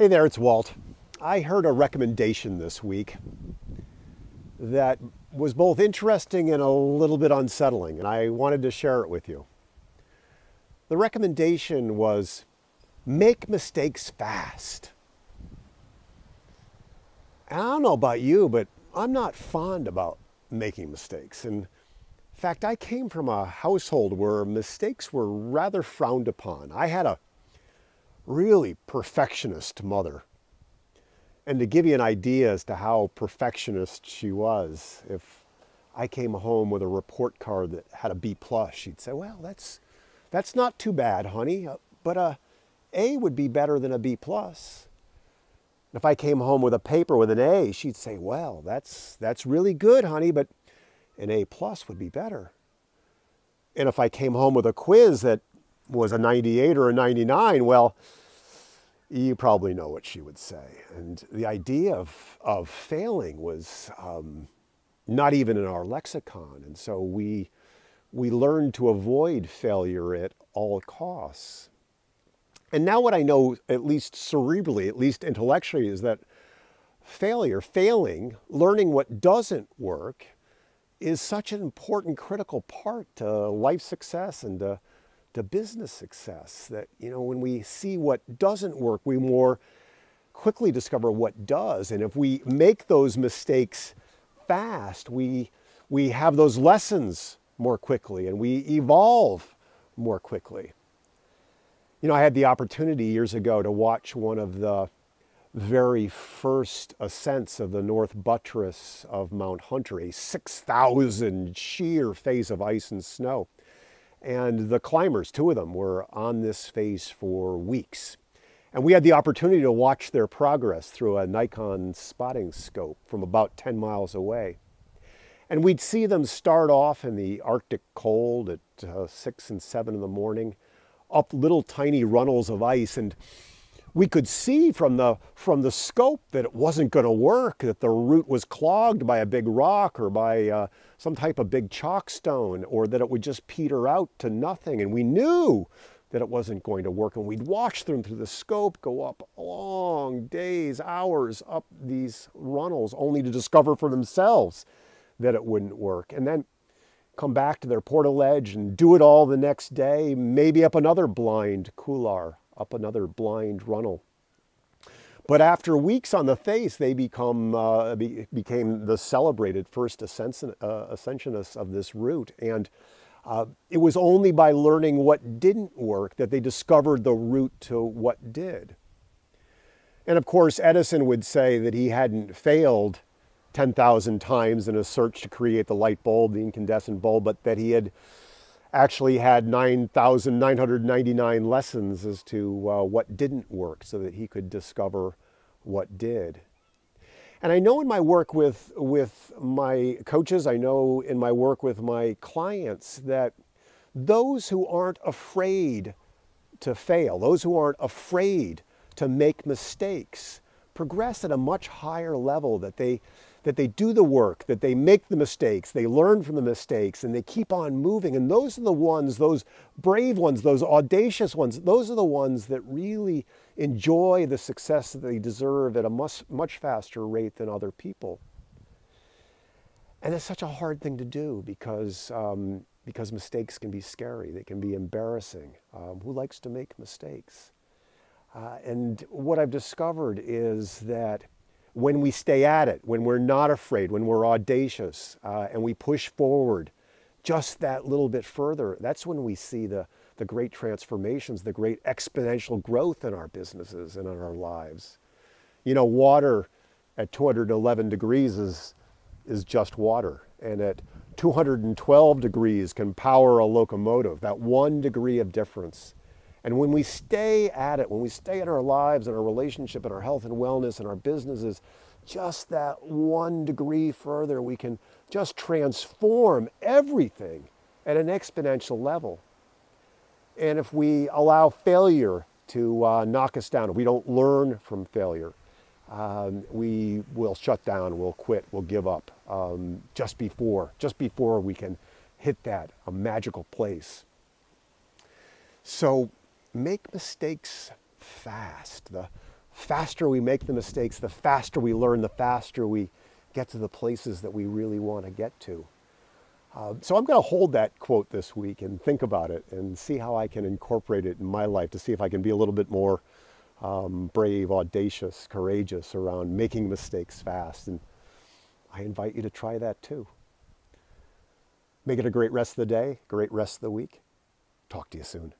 Hey there, it's Walt. I heard a recommendation this week that was both interesting and a little bit unsettling, and I wanted to share it with you. The recommendation was make mistakes fast. And I don't know about you, but I'm not fond about making mistakes. In fact, I came from a household where mistakes were rather frowned upon. I had a really perfectionist mother. And to give you an idea as to how perfectionist she was, if I came home with a report card that had a B plus, she'd say, well, that's not too bad, honey, but a A would be better than a B plus. And if I came home with a paper with an A, she'd say, well, that's really good, honey, but an A plus would be better. And if I came home with a quiz that was a 98 or a 99, well, you probably know what she would say. And the idea of failing was not even in our lexicon. And so we learned to avoid failure at all costs. And now what I know, at least cerebrally, at least intellectually, is that failing, learning what doesn't work, is such an important, critical part to life success and to business success that, when we see what doesn't work, we more quickly discover what does. And if we make those mistakes fast, we have those lessons more quickly and we evolve more quickly. I had the opportunity years ago to watch one of the very first ascents of the North Buttress of Mount Hunter, a 6,000 sheer face of ice and snow. And the climbers, two of them, were on this face for weeks. And we had the opportunity to watch their progress through a Nikon spotting scope from about 10 miles away. And we'd see them start off in the Arctic cold at 6 and 7 in the morning, up little tiny runnels of ice. And we could see from the scope that it wasn't going to work, that the route was clogged by a big rock or by some type of big chalk stone, or that it would just peter out to nothing. And we knew that it wasn't going to work. And we'd watch them through the scope go up long days, hours up these runnels, only to discover for themselves that it wouldn't work. And then come back to their portaledge and do it all the next day, maybe up another blind couloir, up another blind runnel. But after weeks on the face, they became the celebrated first ascensionists of this route. And it was only by learning what didn't work that they discovered the route to what did. And of course, Edison would say that he hadn't failed 10,000 times in a search to create the light bulb, the incandescent bulb, but that he had actually had 9,999 lessons as to what didn't work so that he could discover what did. And I know in my work with my coaches, I know in my work with my clients, that those who aren't afraid to fail, those who aren't afraid to make mistakes, progress at a much higher level, that they do the work, that they make the mistakes, they learn from the mistakes, and they keep on moving. And those are the ones, those brave ones, those audacious ones, those are the ones that really enjoy the success that they deserve at a much faster rate than other people. And it's such a hard thing to do because mistakes can be scary, they can be embarrassing. Who likes to make mistakes? And what I've discovered is that when we stay at it, when we're not afraid, when we're audacious, and we push forward just that little bit further, that's when we see the great transformations, the great exponential growth in our businesses and in our lives. Water at 211 degrees is just water. And at 212 degrees can power a locomotive, that 1 degree of difference. And when we stay at it, when we stay at our lives and our relationship and our health and wellness and our businesses, just that 1 degree further, we can just transform everything at an exponential level. And if we allow failure to knock us down, if we don't learn from failure, we will shut down, we'll quit, we'll give up just before we can hit a magical place. So make mistakes fast. faster we make the mistakes, the faster we learn, the faster we get to the places that we really want to get to. So I'm going to hold that quote this week and think about it and see how I can incorporate it in my life to see if I can be a little bit more brave, audacious, courageous around making mistakes fast. And I invite you to try that too. Make it a great rest of the day, great rest of the week. Talk to you soon.